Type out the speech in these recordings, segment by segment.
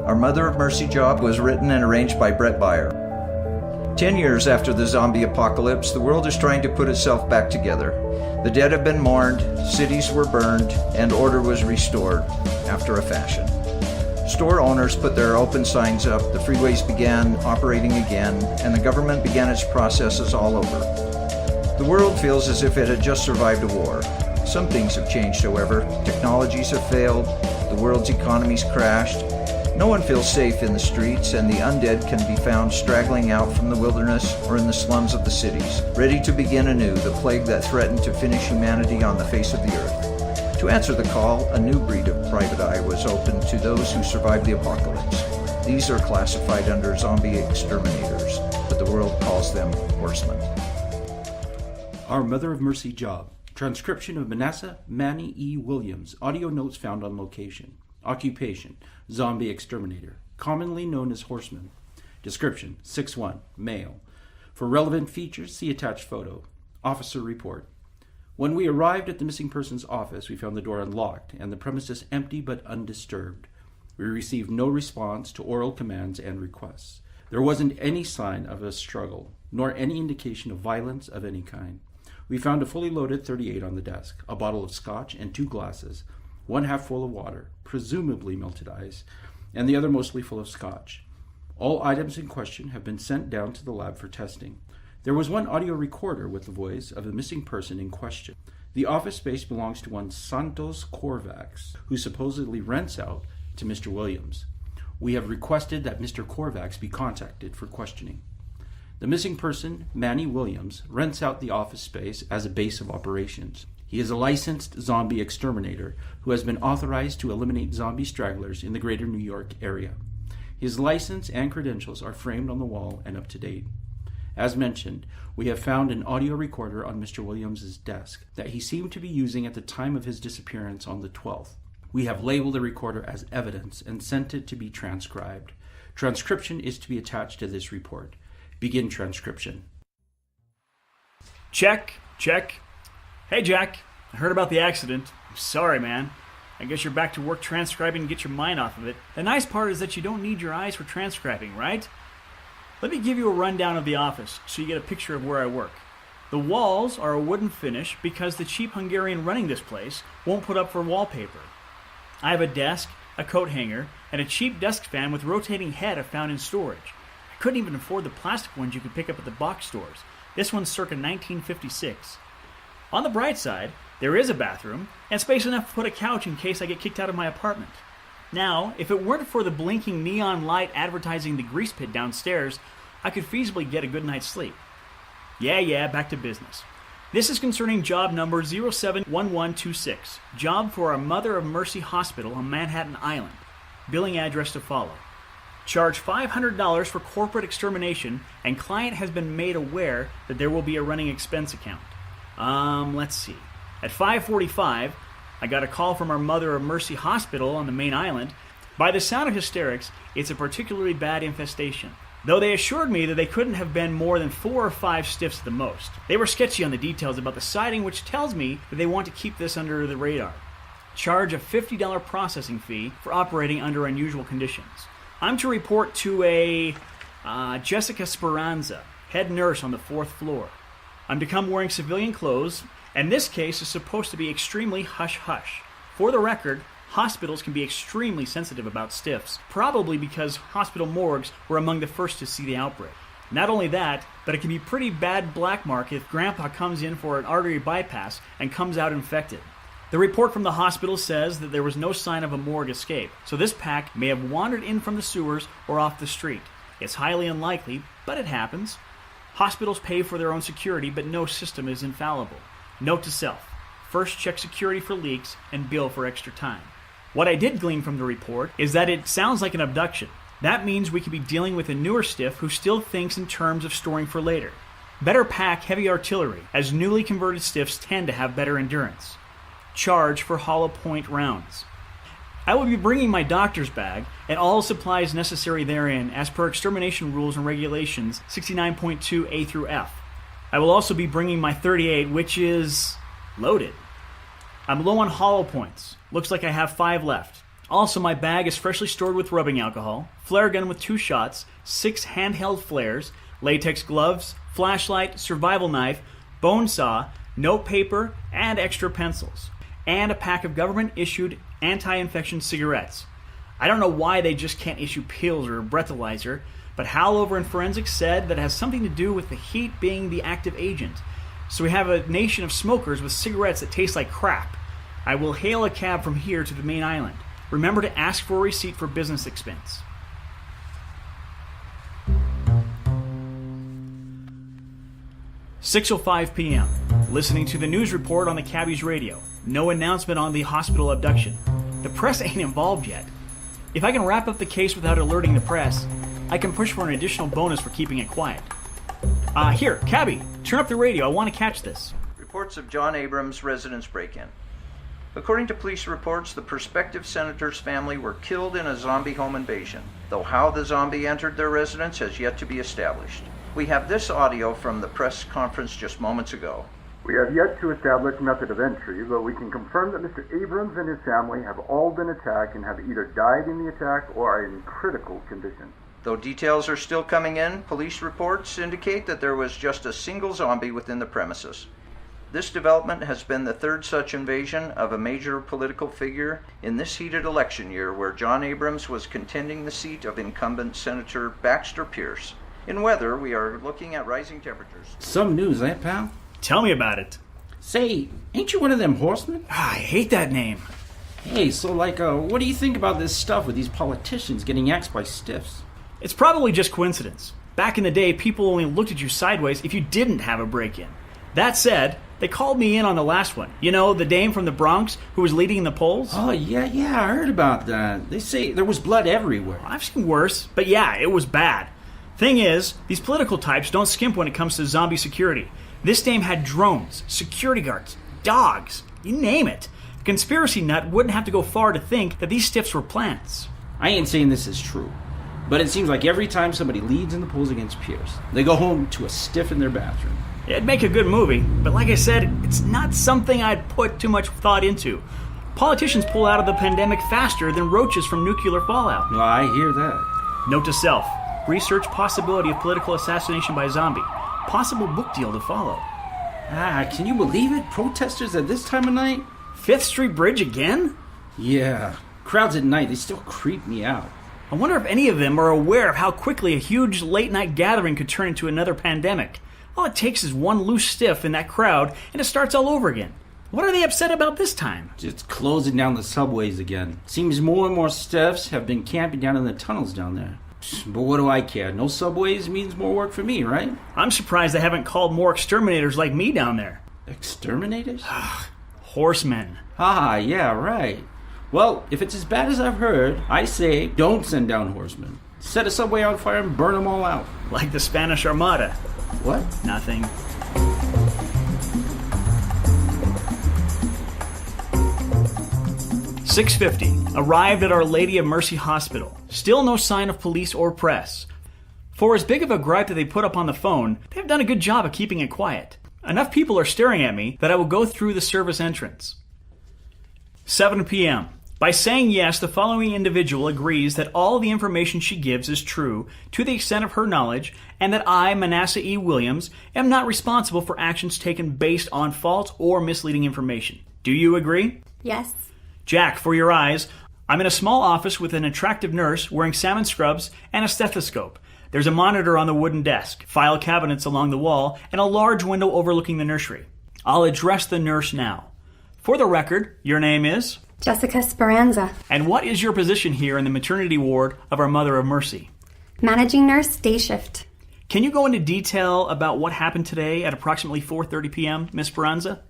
Our Mother of Mercy job was written and arranged by Brett Beyer. 10 years after the zombie apocalypse, the world is trying to put itself back together. The dead have been mourned, cities were burned, and order was restored after a fashion. Store owners put their open signs up, the freeways began operating again, and the government began its processes all over. The world feels as if it had just survived a war. Some things have changed, however. Technologies have failed, the world's economy's crashed. No one feels safe in the streets, and the undead can be found straggling out from the wilderness or in the slums of the cities, ready to begin anew the plague that threatened to finish humanity on the face of the earth. To answer the call, a new breed of private eye was opened to those who survived the apocalypse. These are classified under zombie exterminators, but the world calls them horsemen. Our Mother of Mercy job. Transcription of Manny Williams. Audio notes found on location. Occupation, zombie exterminator, commonly known as horseman. Description, 6'1", male. For relevant features, see attached photo. Officer report. When we arrived at the missing person's office, we found the door unlocked and the premises empty but undisturbed. We received no response to oral commands and requests. There wasn't any sign of a struggle, nor any indication of violence of any kind. We found a fully loaded .38 on the desk, a bottle of scotch and 2 glasses, one half full of water, presumably melted ice, and the other mostly full of scotch. All items in question have been sent down to the lab for testing. There was one audio recorder with the voice of the missing person in question. The office space belongs to one Santos Korvacs, who supposedly rents out to Mr. Williams. We have requested that Mr. Korvacs be contacted for questioning. The missing person, Manny Williams, rents out the office space as a base of operations. He is a licensed zombie exterminator who has been authorized to eliminate zombie stragglers in the greater New York area. His license and credentials are framed on the wall and up to date. As mentioned, we have found an audio recorder on Mr. Williams' desk that he seemed to be using at the time of his disappearance on the 12th. We have labeled the recorder as evidence and sent it to be transcribed. Transcription is to be attached to this report. Begin transcription. Check. Hey, Jack. I heard about the accident. I'm sorry, man. I guess you're back to work transcribing and get your mind off of it. The nice part is that you don't need your eyes for transcribing, right? Let me give you a rundown of the office so you get a picture of where I work. The walls are a wooden finish because the cheap Hungarian running this place won't put up for wallpaper. I have a desk, a coat hanger, and a cheap desk fan with rotating head I found in storage. I couldn't even afford the plastic ones you could pick up at the box stores. This one's circa 1956. On the bright side, there is a bathroom and space enough to put a couch in case I get kicked out of my apartment. Now, if it weren't for the blinking neon light advertising the grease pit downstairs, I could feasibly get a good night's sleep. Yeah, back to business. This is concerning job number 071126, job for our Mother of Mercy Hospital on Manhattan Island. Billing address to follow. Charge $500 for corporate extermination, and client has been made aware that there will be a running expense account. Let's see. At 5:45, I got a call from our Mother of Mercy Hospital on the main island. By the sound of hysterics, it's a particularly bad infestation. Though they assured me that they couldn't have been more than 4 or 5 stiffs at the most. They were sketchy on the details about the sighting, which tells me that they want to keep this under the radar. Charge a $50 processing fee for operating under unusual conditions. I'm to report to a Jessica Sporanza, head nurse on the 4th floor. I'm to come wearing civilian clothes, and this case is supposed to be extremely hush-hush. For the record, hospitals can be extremely sensitive about stiffs, probably because hospital morgues were among the first to see the outbreak. Not only that, but it can be pretty bad black mark if Grandpa comes in for an artery bypass and comes out infected. The report from the hospital says that there was no sign of a morgue escape, so this pack may have wandered in from the sewers or off the street. It's highly unlikely, but it happens. Hospitals pay for their own security, but no system is infallible. Note to self, first check security for leaks and bill for extra time. What I did glean from the report is that it sounds like an abduction. That means we could be dealing with a newer stiff who still thinks in terms of storing for later. Better pack heavy artillery, as newly converted stiffs tend to have better endurance. Charge for hollow point rounds. I will be bringing my doctor's bag and all supplies necessary therein as per extermination rules and regulations 69.2 A through F. I will also be bringing my .38, which is loaded. I'm low on hollow points. Looks like I have 5 left. Also, my bag is freshly stored with rubbing alcohol, flare gun with 2 shots, 6 handheld flares, latex gloves, flashlight, survival knife, bone saw, note paper, and extra pencils, and a pack of government-issued anti-infection cigarettes. I don't know why they just can't issue pills or a breathalyzer, but Howell over in forensics said that it has something to do with the heat being the active agent. So we have a nation of smokers with cigarettes that taste like crap. I will hail a cab from here to the main island. Remember to ask for a receipt for business expense. "6:05 p.m. Listening to the news report on the cabbie's radio. No announcement on the hospital abduction. The press ain't involved yet. If I can wrap up the case without alerting the press, I can push for an additional bonus for keeping it quiet. Here, cabbie, turn up the radio. I want to catch this." Reports of John Abrams' residence break-in. According to police reports, the prospective senator's family were killed in a zombie home invasion, though how the zombie entered their residence has yet to be established. We have this audio from the press conference just moments ago. We have yet to establish method of entry, but we can confirm that Mr. Abrams and his family have all been attacked and have either died in the attack or are in critical condition. Though details are still coming in, police reports indicate that there was just a single zombie within the premises. This development has been the third such invasion of a major political figure in this heated election year where John Abrams was contending the seat of incumbent Senator Baxter Pierce. In weather, we are looking at rising temperatures. Some news, eh, pal? Tell me about it. Say, ain't you one of them horsemen? I hate that name. Hey, so what do you think about this stuff with these politicians getting axed by stiffs? It's probably just coincidence. Back in the day, people only looked at you sideways if you didn't have a break-in. That said, they called me in on the last one. You know, the dame from the Bronx who was leading in the polls? Oh, yeah, I heard about that. They say there was blood everywhere. I've seen worse, but yeah, it was bad. Thing is, these political types don't skimp when it comes to zombie security. This dame had drones, security guards, dogs, you name it. A conspiracy nut wouldn't have to go far to think that these stiffs were plants. I ain't saying this is true, but it seems like every time somebody leads in the polls against Pierce, they go home to a stiff in their bathroom. It'd make a good movie, but like I said, it's not something I'd put too much thought into. Politicians pull out of the pandemic faster than roaches from nuclear fallout. Well, I hear that. Note to self, research possibility of political assassination by zombie. Possible book deal to follow. Can you believe it? Protesters at this time of night? 5th Street Bridge again? Yeah. Crowds at night, they still creep me out. I wonder if any of them are aware of how quickly a huge late-night gathering could turn into another pandemic. All it takes is one loose stiff in that crowd, and it starts all over again. What are they upset about this time? Just closing down the subways again. Seems more and more stiffs have been camping down in the tunnels down there. But what do I care? No subways means more work for me, right? I'm surprised they haven't called more exterminators like me down there. Exterminators? Horsemen. Yeah, right. Well, if it's as bad as I've heard, I say don't send down horsemen. Set a subway on fire and burn them all out. Like the Spanish Armada. What? Nothing. "6:50. Arrived at Our Lady of Mercy Hospital. Still no sign of police or press. For as big of a gripe that they put up on the phone, they've done a good job of keeping it quiet. Enough people are staring at me that I will go through the service entrance. 7 p.m. By saying yes, the following individual agrees that all the information she gives is true to the extent of her knowledge, and that I, Manasseh E. Williams, am not responsible for actions taken based on false or misleading information. Do you agree? Yes. Jack, for your eyes, I'm in a small office with an attractive nurse wearing salmon scrubs and a stethoscope. There's a monitor on the wooden desk, file cabinets along the wall, and a large window overlooking the nursery. I'll address the nurse now. For the record, your name is? Jessica Sporanza. And what is your position here in the maternity ward of our Mother of Mercy? Managing nurse, day shift. Can you go into detail about what happened today at approximately 4:30 p.m., Miss Sporanza?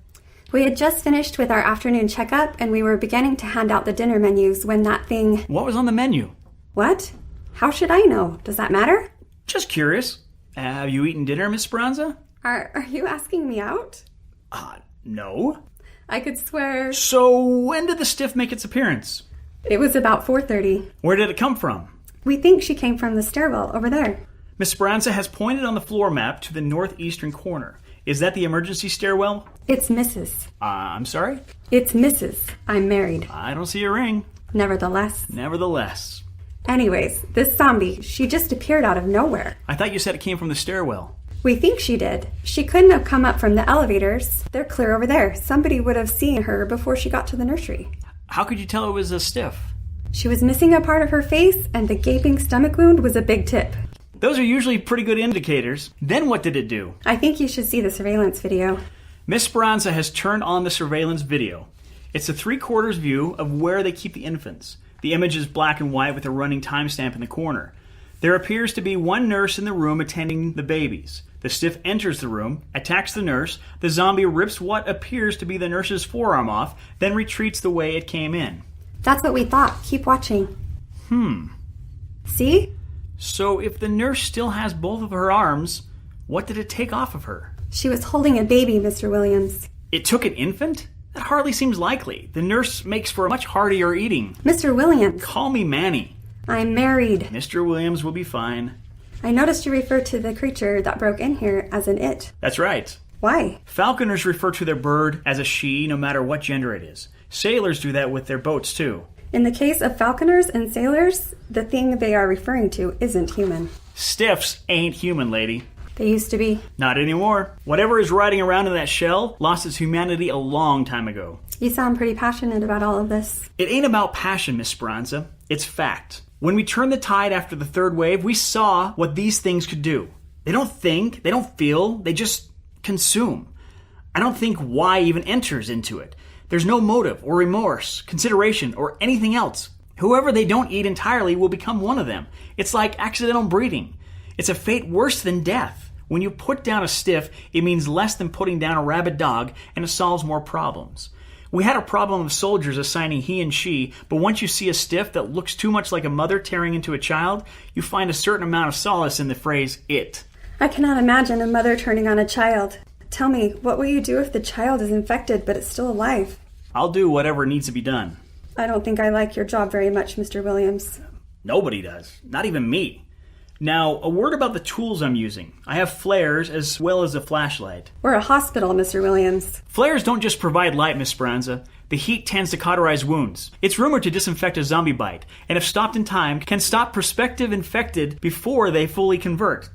We had just finished with our afternoon checkup, and we were beginning to hand out the dinner menus when that thing... What was on the menu? What? How should I know? Does that matter? Just curious. Have you eaten dinner, Miss Sporanza? Are you asking me out? No. I could swear... So when did the stiff make its appearance? It was about 4:30. Where did it come from? We think she came from the stairwell over there. Miss Sporanza has pointed on the floor map to the northeastern corner. Is that the emergency stairwell? It's Mrs. I'm sorry? It's Mrs. I'm married. I don't see a ring. Nevertheless. Anyways, this zombie, she just appeared out of nowhere. I thought you said it came from the stairwell. We think she did. She couldn't have come up from the elevators. They're clear over there. Somebody would have seen her before she got to the nursery. How could you tell it was a stiff? She was missing a part of her face, and the gaping stomach wound was a big tip. Those are usually pretty good indicators. Then what did it do? I think you should see the surveillance video. Miss Sporanza has turned on the surveillance video. It's a 3/4 view of where they keep the infants. The image is black and white with a running timestamp in the corner. There appears to be one nurse in the room attending the babies. The stiff enters the room, attacks the nurse. The zombie rips what appears to be the nurse's forearm off, then retreats the way it came in. That's what we thought. Keep watching. See? So if the nurse still has both of her arms, what did it take off of her? She was holding a baby, Mr. Williams. It took an infant? That hardly seems likely. The nurse makes for much heartier eating. Mr. Williams. Call me Manny. I'm married. Mr. Williams will be fine. I noticed you refer to the creature that broke in here as an it. That's right. Why? Falconers refer to their bird as a she, no matter what gender it is. Sailors do that with their boats, too. In the case of falconers and sailors, the thing they are referring to isn't human. Stiffs ain't human, lady. They used to be. Not anymore. Whatever is riding around in that shell lost its humanity a long time ago. You sound pretty passionate about all of this. It ain't about passion, Miss Sporanza. It's fact. When we turned the tide after the third wave, we saw what these things could do. They don't think, they don't feel, they just consume. I don't think why even enters into it. There's no motive or remorse, consideration, or anything else. Whoever they don't eat entirely will become one of them. It's like accidental breeding. It's a fate worse than death. When you put down a stiff, it means less than putting down a rabid dog, and it solves more problems. We had a problem of soldiers assigning he and she, but once you see a stiff that looks too much like a mother tearing into a child, you find a certain amount of solace in the phrase, it. I cannot imagine a mother turning on a child. Tell me, what will you do if the child is infected but it's still alive? I'll do whatever needs to be done. I don't think I like your job very much, Mr. Williams. Nobody does. Not even me. Now, a word about the tools I'm using. I have flares as well as a flashlight. We're a hospital, Mr. Williams. Flares don't just provide light, Miss Sporanza. The heat tends to cauterize wounds. It's rumored to disinfect a zombie bite, and if stopped in time, can stop prospective infected before they fully convert.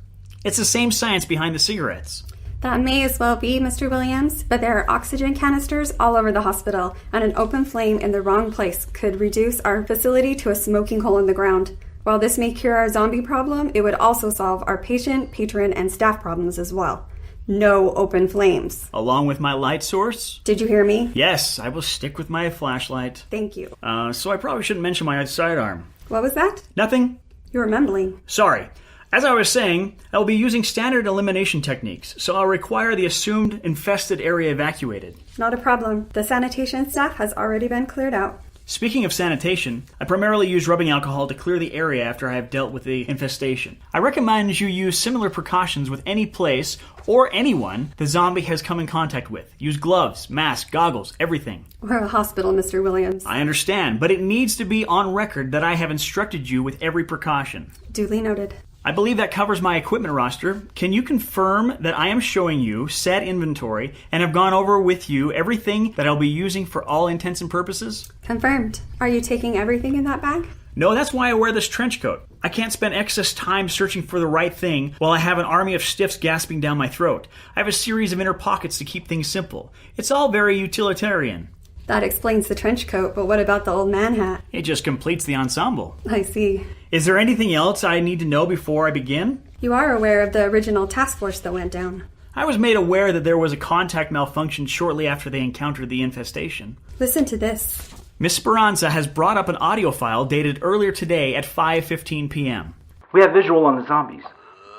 It's the same science behind the cigarettes. That may as well be, Mr. Williams, but there are oxygen canisters all over the hospital, and an open flame in the wrong place could reduce our facility to a smoking hole in the ground. While this may cure our zombie problem, it would also solve our patient, patron, and staff problems as well. No open flames. Along with my light source? Did you hear me? Yes, I will stick with my flashlight. Thank you. So I probably shouldn't mention my sidearm. What was that? Nothing. You were mumbling. Sorry. As I was saying, I will be using standard elimination techniques, so I'll require the assumed infested area evacuated. Not a problem. The sanitation staff has already been cleared out. Speaking of sanitation, I primarily use rubbing alcohol to clear the area after I have dealt with the infestation. I recommend you use similar precautions with any place or anyone the zombie has come in contact with. Use gloves, mask, goggles, everything. We're a hospital, Mr. Williams. I understand, but it needs to be on record that I have instructed you with every precaution. Duly noted. I believe that covers my equipment roster. Can you confirm that I am showing you set inventory and have gone over with you everything that I'll be using for all intents and purposes? Confirmed. Are you taking everything in that bag? No, that's why I wear this trench coat. I can't spend excess time searching for the right thing while I have an army of stiffs gasping down my throat. I have a series of inner pockets to keep things simple. It's all very utilitarian. That explains the trench coat, but what about the old man hat? It just completes the ensemble. I see. Is there anything else I need to know before I begin? You are aware of the original task force that went down. I was made aware that there was a contact malfunction shortly after they encountered the infestation. Listen to this. Miss Sporanza has brought up an audio file dated earlier today at 5:15 p.m. We have visual on the zombies.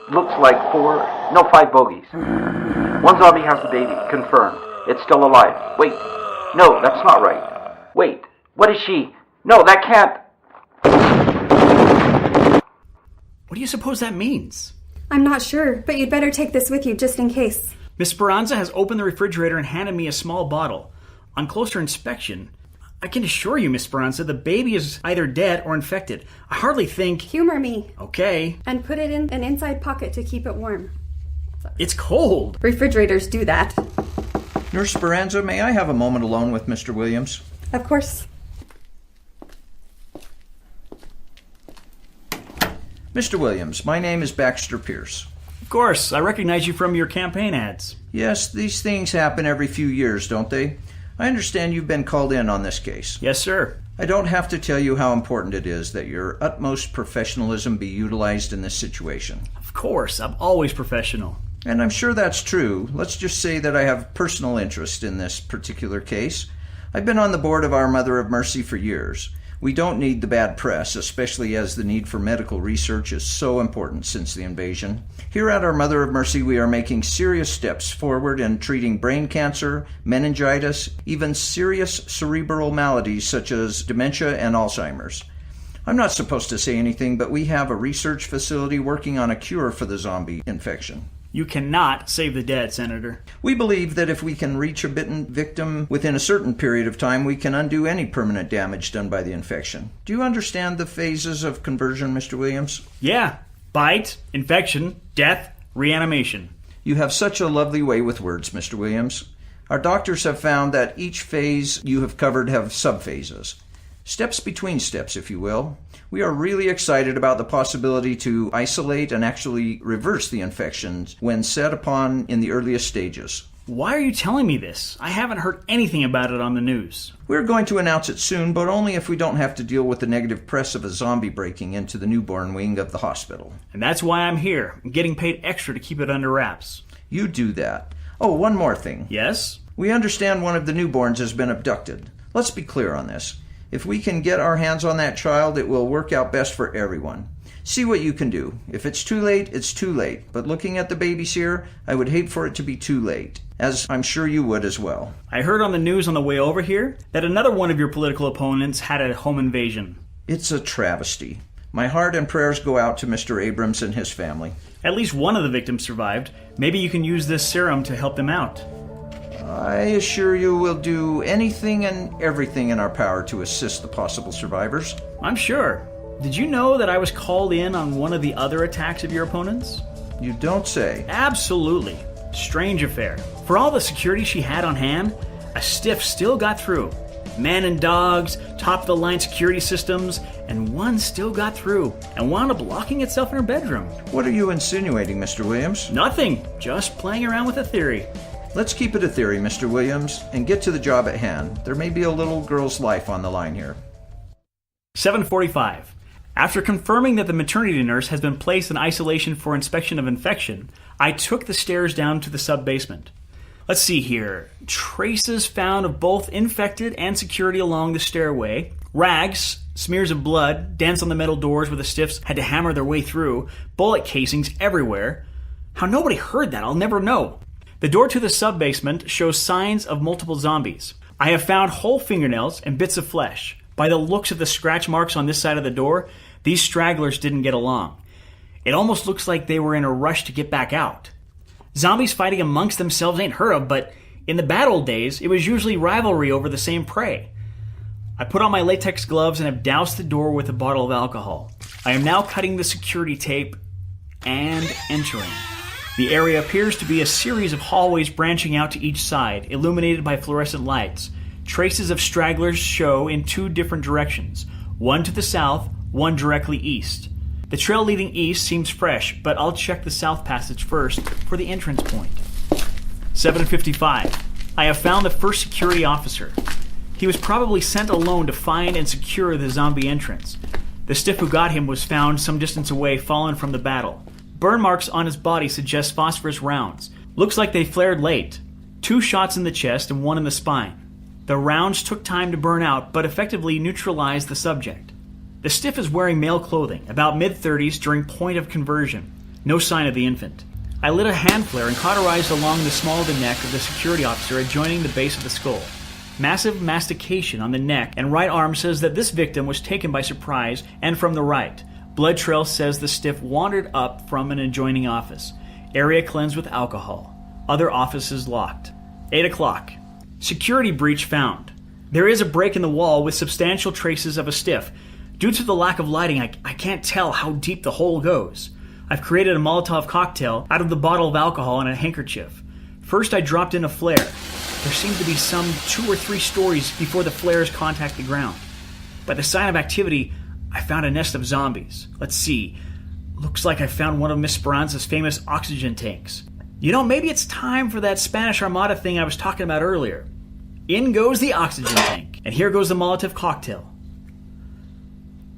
Looks like 5 bogeys. One zombie has the baby. Confirmed. It's still alive. Wait. No, that's not right. Wait. What is she? No, that can't. What do you suppose that means? I'm not sure, but you'd better take this with you just in case. Miss Sporanza has opened the refrigerator and handed me a small bottle. On closer inspection, I can assure you, Miss Sporanza, the baby is either dead or infected. I hardly think... Humor me. Okay. And put it in an inside pocket to keep it warm. It's cold. Refrigerators do that. Nurse Sporanza, may I have a moment alone with Mr. Williams? Of course. Mr. Williams, my name is Baxter Pierce. Of course, I recognize you from your campaign ads. Yes, these things happen every few years, don't they? I understand you've been called in on this case. Yes, sir. I don't have to tell you how important it is that your utmost professionalism be utilized in this situation. Of course, I'm always professional. And I'm sure that's true. Let's just say that I have personal interest in this particular case. I've been on the board of our Mother of Mercy for years. We don't need the bad press, especially as the need for medical research is so important since the invasion. Here at our Mother of Mercy, we are making serious steps forward in treating brain cancer, meningitis, even serious cerebral maladies such as dementia and Alzheimer's. I'm not supposed to say anything, but we have a research facility working on a cure for the zombie infection. You cannot save the dead, Senator. We believe that if we can reach a bitten victim within a certain period of time, we can undo any permanent damage done by the infection. Do you understand the phases of conversion, Mr. Williams? Yeah. Bite, infection, death, reanimation. You have such a lovely way with words, Mr. Williams. Our doctors have found that each phase you have covered have subphases. Steps between steps, if you will. We are really excited about the possibility to isolate and actually reverse the infections when set upon in the earliest stages. Why are you telling me this? I haven't heard anything about it on the news. We're going to announce it soon, but only if we don't have to deal with the negative press of a zombie breaking into the newborn wing of the hospital. And that's why I'm here. I'm getting paid extra to keep it under wraps. You do that. Oh, one more thing. Yes? We understand one of the newborns has been abducted. Let's be clear on this. If we can get our hands on that child, it will work out best for everyone. See what you can do. If it's too late, it's too late. But looking at the babies here, I would hate for it to be too late, as I'm sure you would as well. I heard on the news on the way over here that another one of your political opponents had a home invasion. It's a travesty. My heart and prayers go out to Mr. Abrams and his family. At least one of the victims survived. Maybe you can use this serum to help them out. I assure you we'll do anything and everything in our power to assist the possible survivors. I'm sure. Did you know that I was called in on one of the other attacks of your opponents? You don't say. Absolutely. Strange affair. For all the security she had on hand, a stiff still got through. Men and dogs, top-of-the-line security systems, and one still got through and wound up locking itself in her bedroom. What are you insinuating, Mr. Williams? Nothing. Just playing around with a theory. Let's keep it a theory, Mr. Williams, and get to the job at hand. There may be a little girl's life on the line here. 7:45. After confirming that the maternity nurse has been placed in isolation for inspection of infection, I took the stairs down to the sub-basement. Let's see here. Traces found of both infected and security along the stairway. Rags, smears of blood, dents on the metal doors where the stiffs had to hammer their way through. Bullet casings everywhere. How nobody heard that, I'll never know. The door to the sub-basement shows signs of multiple zombies. I have found whole fingernails and bits of flesh. By the looks of the scratch marks on this side of the door, these stragglers didn't get along. It almost looks like they were in a rush to get back out. Zombies fighting amongst themselves ain't heard of, but in the bad old days, it was usually rivalry over the same prey. I put on my latex gloves and have doused the door with a bottle of alcohol. I am now cutting the security tape and entering. The area appears to be a series of hallways branching out to each side, illuminated by fluorescent lights. Traces of stragglers show in two different directions, one to the south, one directly east. The trail leading east seems fresh, but I'll check the south passage first for the entrance point. 7:55. I have found the first security officer. He was probably sent alone to find and secure the zombie entrance. The stiff who got him was found some distance away, fallen from the battle. Burn marks on his body suggest phosphorus rounds. Looks like they flared late. 2 shots in the chest and 1 in the spine. The rounds took time to burn out, but effectively neutralized the subject. The stiff is wearing male clothing, about mid-30s during point of conversion. No sign of the infant. I lit a hand flare and cauterized along the small of the neck of the security officer adjoining the base of the skull. Massive mastication on the neck and right arm says that this victim was taken by surprise and from the right. Blood trail says the stiff wandered up from an adjoining office. Area cleansed with alcohol. Other offices locked. 8 o'clock. Security breach found. There is a break in the wall with substantial traces of a stiff. Due to the lack of lighting, I can't tell how deep the hole goes. I've created a Molotov cocktail out of the bottle of alcohol and a handkerchief. First I dropped in a flare. There seemed to be some 2 or 3 stories before the flares contact the ground. By the sign of activity, I found a nest of zombies. Let's see. Looks like I found one of Miss Sporanza's famous oxygen tanks. You know, maybe it's time for that Spanish Armada thing I was talking about earlier. In goes the oxygen tank, and here goes the Molotov cocktail.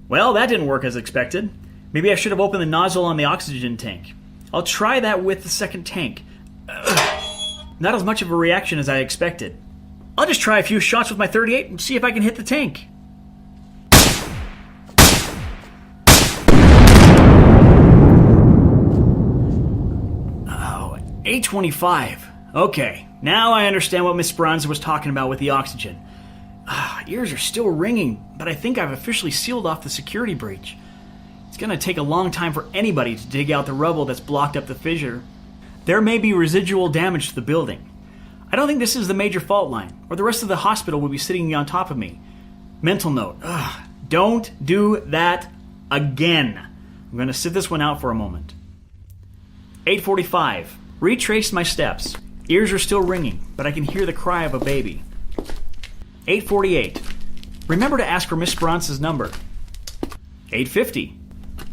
Well, that didn't work as expected. Maybe I should have opened the nozzle on the oxygen tank. I'll try that with the second tank. Not as much of a reaction as I expected. I'll just try a few shots with my .38 and see if I can hit the tank. Oh, 825. Okay, now I understand what Miss Sporanza was talking about with the oxygen. Ears are still ringing, but I think I've officially sealed off the security breach. It's going to take a long time for anybody to dig out the rubble that's blocked up the fissure. There may be residual damage to the building. I don't think this is the major fault line, or the rest of the hospital will be sitting on top of me. Mental note, don't do that again. I'm going to sit this one out for a moment. 8:45. Retraced my steps. Ears are still ringing, but I can hear the cry of a baby. 8:48. Remember to ask for Miss Sporanza's number. 8:50.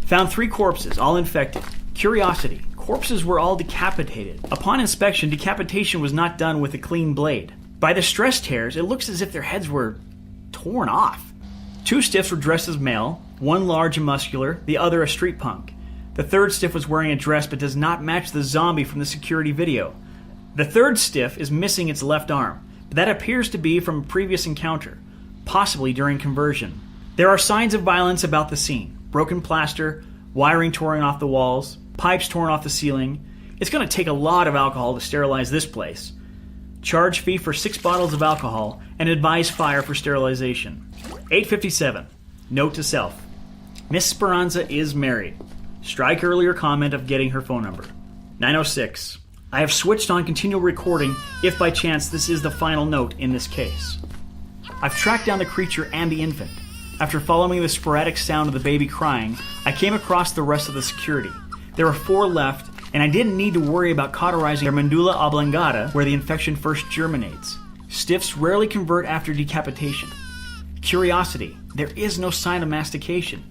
Found 3 corpses, all infected. Curiosity. Corpses were all decapitated. Upon inspection, decapitation was not done with a clean blade. By the stress tears, it looks as if their heads were torn off. 2 stiffs were dressed as male, one large and muscular, the other a street punk. The third stiff was wearing a dress but does not match the zombie from the security video. The third stiff is missing its left arm, but that appears to be from a previous encounter, possibly during conversion. There are signs of violence about the scene. Broken plaster, wiring torn off the walls, pipes torn off the ceiling. It's going to take a lot of alcohol to sterilize this place. Charge fee for 6 bottles of alcohol and advise fire for sterilization. 8:57. Note to self. Miss Sporanza is married. Strike earlier comment of getting her phone number. 9:06. I have switched on continual recording if by chance this is the final note in this case. I've tracked down the creature and the infant. After following the sporadic sound of the baby crying, I came across the rest of the security. There were 4 left, and I didn't need to worry about cauterizing their medulla oblongata where the infection first germinates. Stiffs rarely convert after decapitation. Curiosity. There is no sign of mastication.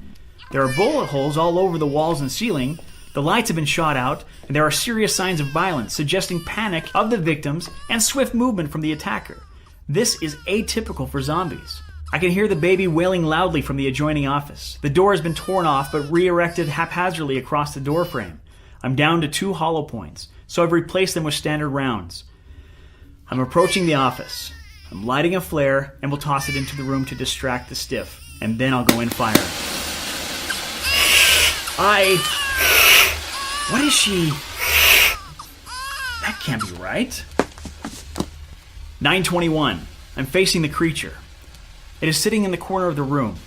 There are bullet holes all over the walls and ceiling. The lights have been shot out, and there are serious signs of violence, suggesting panic of the victims and swift movement from the attacker. This is atypical for zombies. I can hear the baby wailing loudly from the adjoining office. The door has been torn off but re-erected haphazardly across the door frame. I'm down to 2 hollow points, so I've replaced them with standard rounds. I'm approaching the office. I'm lighting a flare and will toss it into the room to distract the stiff, and then I'll go in firing. What is she? That can't be right. 9:21. I'm facing the creature. It is sitting in the corner of the room.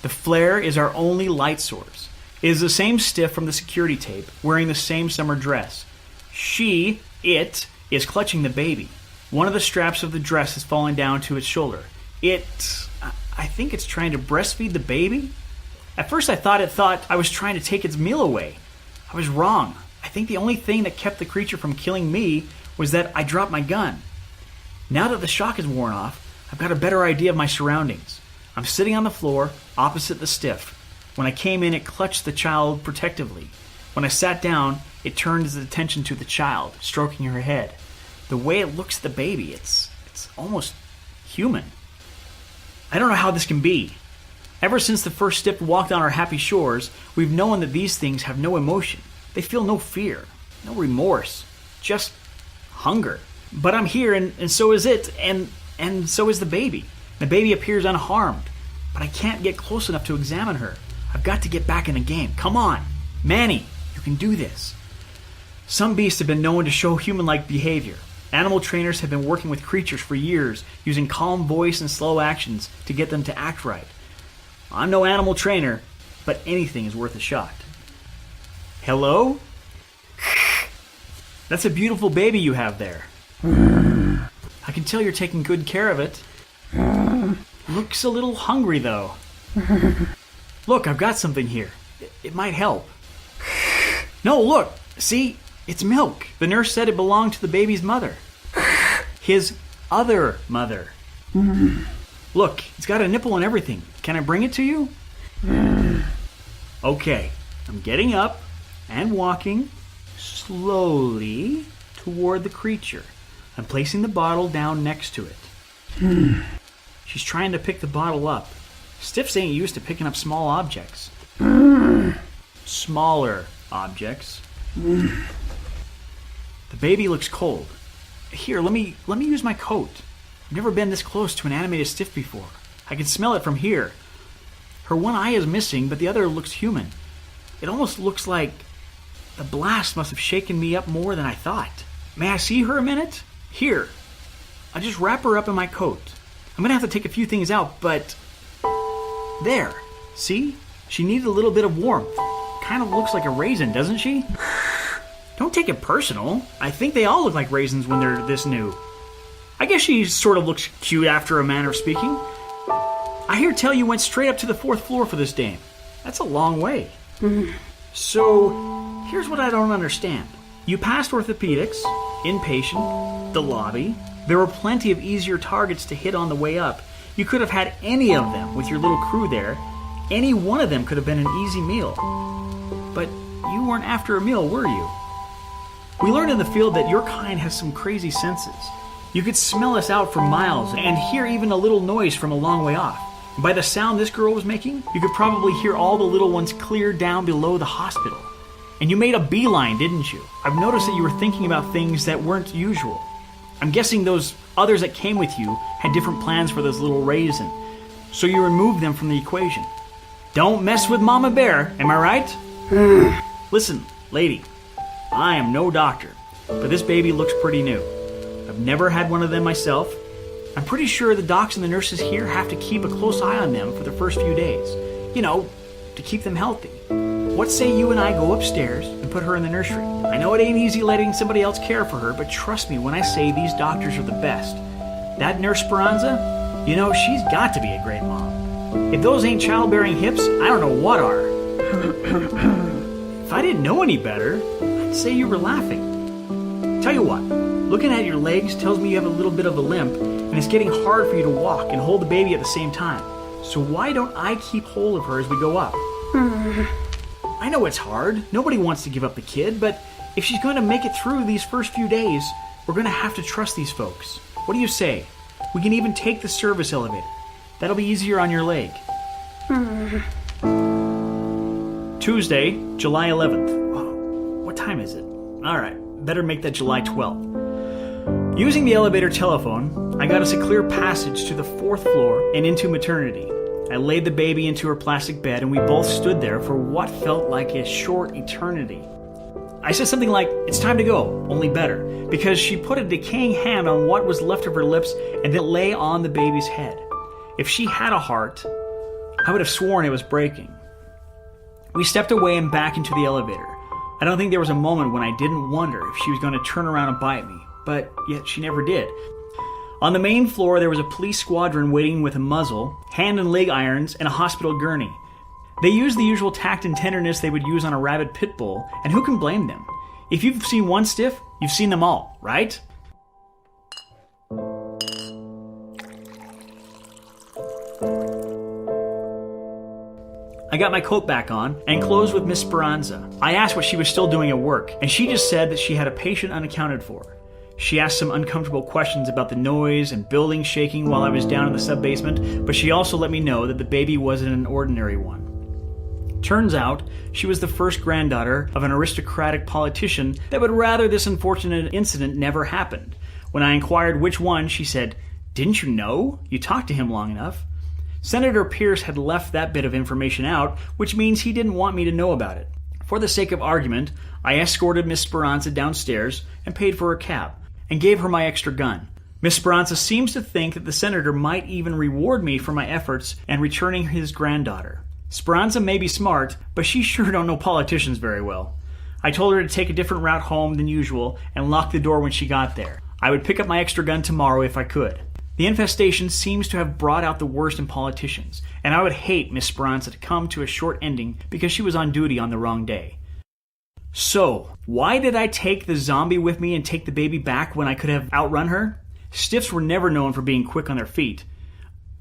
The flare is our only light source. It is the same stiff from the security tape, wearing the same summer dress. It is clutching the baby. One of the straps of the dress has fallen down to its shoulder. I think it's trying to breastfeed the baby? At first I thought I was trying to take its meal away. I was wrong. I think the only thing that kept the creature from killing me was that I dropped my gun. Now that the shock is worn off, I've got a better idea of my surroundings. I'm sitting on the floor, opposite the stiff. When I came in, it clutched the child protectively. When I sat down, it turned its attention to the child, stroking her head. The way it looks at the baby, it's almost human. I don't know how this can be. Ever since the first stiff walked on our happy shores, we've known that these things have no emotion. They feel no fear, no remorse, just hunger. But I'm here, and so is it, and so is the baby. The baby appears unharmed, but I can't get close enough to examine her. I've got to get back in the game. Come on, Manny, you can do this. Some beasts have been known to show human-like behavior. Animal trainers have been working with creatures for years, using calm voice and slow actions to get them to act right. I'm no animal trainer, but anything is worth a shot. Hello? That's a beautiful baby you have there. I can tell you're taking good care of it. Looks a little hungry, though. Look, I've got something here. It might help. No, look. See? It's milk. The nurse said it belonged to the baby's mother. His other mother. Look, it's got a nipple and everything. Can I bring it to you? Okay. I'm getting up. and walking slowly toward the creature and placing the bottle down next to it. She's trying to pick the bottle up. Stiffs ain't used to picking up small objects. Smaller objects. The baby looks cold. Here, let me use my coat. I've never been this close to an animated stiff before. I can smell it from here. Her one eye is missing, but the other looks human. It almost looks like the blast must have shaken me up more than I thought. May I see her a minute? Here. I'll just wrap her up in my coat. I'm going to have to take a few things out, but... There. See? She needed a little bit of warmth. Kind of looks like a raisin, doesn't she? Don't take it personal. I think they all look like raisins when they're this new. I guess she sort of looks cute after a manner of speaking. I hear tell you went straight up to the 4th floor for this dame. That's a long way. So, here's what I don't understand. You passed orthopedics, inpatient, the lobby. There were plenty of easier targets to hit on the way up. You could have had any of them with your little crew there. Any one of them could have been an easy meal. But you weren't after a meal, were you? We learned in the field that your kind has some crazy senses. You could smell us out for miles and hear even a little noise from a long way off. By the sound this girl was making, you could probably hear all the little ones clear down below the hospital. And you made a beeline, didn't you? I've noticed that you were thinking about things that weren't usual. I'm guessing those others that came with you had different plans for this little raisin, so you removed them from the equation. Don't mess with Mama Bear, am I right? Listen, lady, I am no doctor, but this baby looks pretty new. I've never had one of them myself. I'm pretty sure the docs and the nurses here have to keep a close eye on them for the first few days. You know, to keep them healthy. What say you and I go upstairs and put her in the nursery? I know it ain't easy letting somebody else care for her, but trust me when I say these doctors are the best. That nurse Sporanza, you know, she's got to be a great mom. If those ain't childbearing hips, I don't know what are. If I didn't know any better, I'd say you were laughing. Tell you what, looking at your legs tells me you have a little bit of a limp, and it's getting hard for you to walk and hold the baby at the same time. So why don't I keep hold of her as we go up? I know it's hard. Nobody wants to give up the kid, but if she's going to make it through these first few days, we're going to have to trust these folks. What do you say? We can even take the service elevator. That'll be easier on your leg. Tuesday, July 11th. Oh, what time is it? All right, better make that July 12th. Using the elevator telephone, I got us a clear passage to the 4th floor and into maternity. I laid the baby into her plastic bed and we both stood there for what felt like a short eternity. I said something like, "It's time to go, only better," because she put a decaying hand on what was left of her lips and then lay on the baby's head. If she had a heart, I would have sworn it was breaking. We stepped away and back into the elevator. I don't think there was a moment when I didn't wonder if she was going to turn around and bite me, but yet she never did. On the main floor, there was a police squadron waiting with a muzzle, hand and leg irons, and a hospital gurney. They used the usual tact and tenderness they would use on a rabid pit bull, and who can blame them? If you've seen one stiff, you've seen them all, right? I got my coat back on and closed with Miss Sporanza. I asked what she was still doing at work, and she just said that she had a patient unaccounted for. She asked some uncomfortable questions about the noise and building shaking while I was down in the sub-basement, but she also let me know that the baby wasn't an ordinary one. Turns out, she was the first granddaughter of an aristocratic politician that would rather this unfortunate incident never happened. When I inquired which one, she said, "Didn't you know? You talked to him long enough." Senator Pierce had left that bit of information out, which means he didn't want me to know about it. For the sake of argument, I escorted Miss Sporanza downstairs and paid for her cab, and gave her my extra gun. Miss Sporanza seems to think that the senator might even reward me for my efforts and returning his granddaughter. Sporanza may be smart, but she sure don't know politicians very well. I told her to take a different route home than usual and lock the door when she got there. I would pick up my extra gun tomorrow if I could. The infestation seems to have brought out the worst in politicians, and I would hate Miss Sporanza to come to a short ending because she was on duty on the wrong day. So, why did I take the zombie with me and take the baby back when I could have outrun her? Stiffs were never known for being quick on their feet.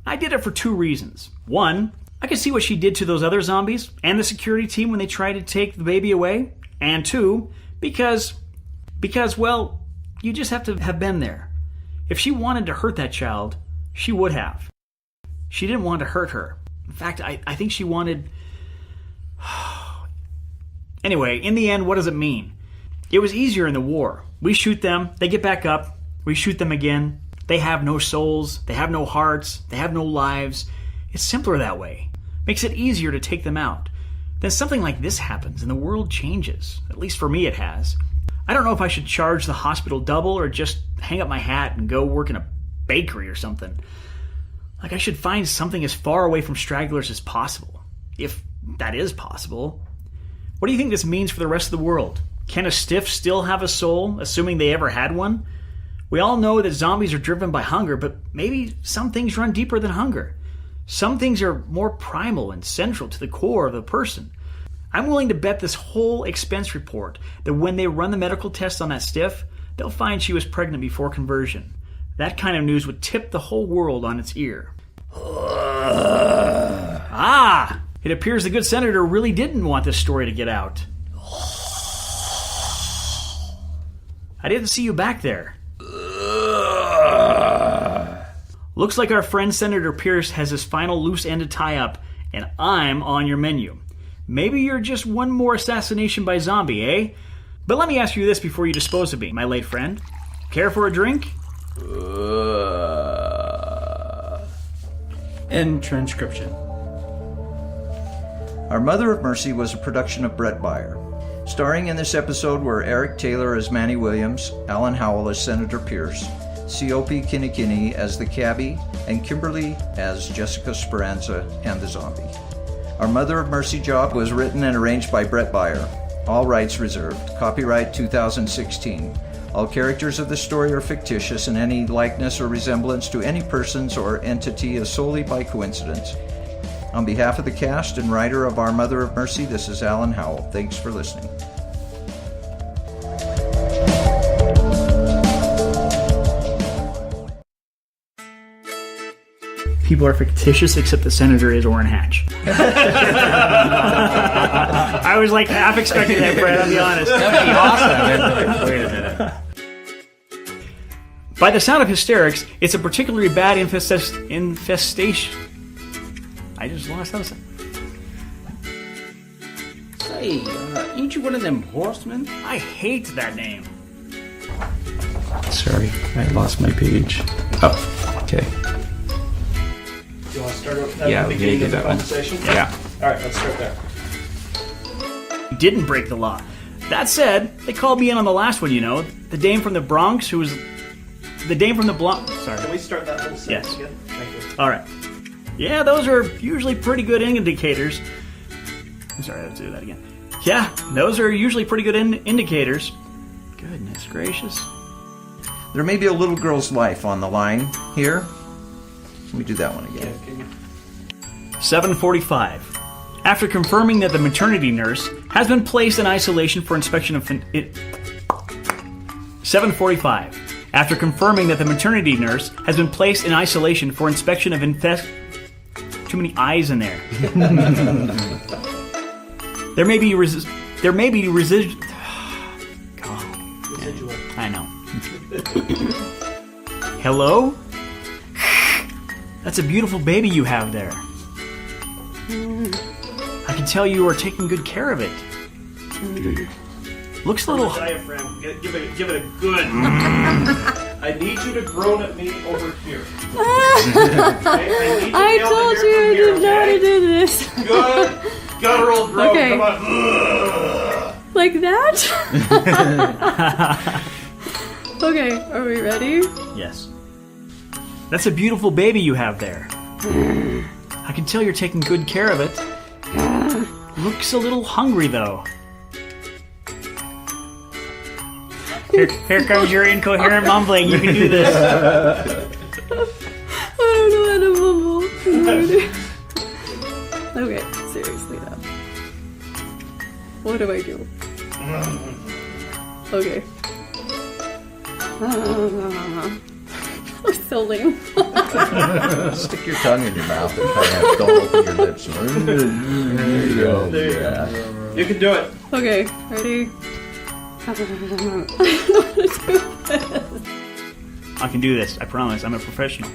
I did it for 2 reasons. 1, I could see what she did to those other zombies and the security team when they tried to take the baby away. And 2, because, well, you just have to have been there. If she wanted to hurt that child, she would have. She didn't want to hurt her. In fact, I think she wanted... Anyway, in the end, what does it mean? It was easier in the war. We shoot them, they get back up, we shoot them again. They have no souls, they have no hearts, they have no lives. It's simpler that way. Makes it easier to take them out. Then something like this happens and the world changes. At least for me it has. I don't know if I should charge the hospital double or just hang up my hat and go work in a bakery or something. Like I should find something as far away from stragglers as possible. If that is possible. What do you think this means for the rest of the world? Can a stiff still have a soul, assuming they ever had one? We all know that zombies are driven by hunger, but maybe some things run deeper than hunger. Some things are more primal and central to the core of a person. I'm willing to bet this whole expense report that when they run the medical test on that stiff, they'll find she was pregnant before conversion. That kind of news would tip the whole world on its ear. It appears the good senator really didn't want this story to get out. I didn't see you back there. Looks like our friend Senator Pierce has his final loose end to tie up, and I'm on your menu. Maybe you're just one more assassination by zombie, eh? But let me ask you this before you dispose of me, my late friend. Care for a drink? End transcription. Our Mother of Mercy was a production of Brett Baier. Starring in this episode were Eric Taylor as Manny Williams, Alan Howell as Senator Pierce, Siope Kinikini as the cabbie, and Kimberlee as Jessica Sporanza and the zombie. Our Mother of Mercy job was written and arranged by Brett Baier. All rights reserved. Copyright 2016. All characters of the story are fictitious, and any likeness or resemblance to any persons or entity is solely by coincidence. On behalf of the cast and writer of Our Mother of Mercy, this is Alan Howell. Thanks for listening. People are fictitious except the senator is Orrin Hatch. I was like half expecting that, Brad, I'll be honest. That'd be awesome. Wait a minute. By the sound of hysterics, it's a particularly bad infestation. I just lost that. Hey, ain't you one of them horsemen? I hate that name. Sorry, I lost my page. Oh, okay. You want to start with Yeah, the we beginning need of the that one. conversation? Yeah. All right, let's start there. Didn't break the law. That said, they called me in on the last one, you know. The dame from the Bronx who was... The dame from the Sorry. Can we start that whole sentence Yes. again? Thank you. All right. Yeah, those are usually pretty good indicators. I'm sorry, let's do that again. Yeah, those are usually pretty good indicators. Goodness gracious. There may be a little girl's life on the line here. Let me do that one again. 7:45. After confirming that the maternity nurse has been placed in isolation for inspection of... 7:45. After confirming that the maternity nurse has been placed in isolation for inspection of Too many I's in there. There may be residual. God, I know. Hello? That's a beautiful baby you have there. I can tell you are taking good care of it. Looks a little... Diaphragm. Give it a good... I need you to groan at me over here. I told you I didn't know how to do this. Good guttural groan. Okay. Come on. Like that? Okay, are we ready? Yes. That's a beautiful baby you have there. I can tell you're taking good care of it. Looks a little hungry, though. Here comes your incoherent mumbling. You can do this. I don't know how to mumble. Okay, seriously though. What do I do? Okay. I'm so lame. Stick your tongue in your mouth and kind of don't open your lips. There you go. There you Yeah. go. You can do it. Okay, ready? I can do this. I promise. I'm a professional.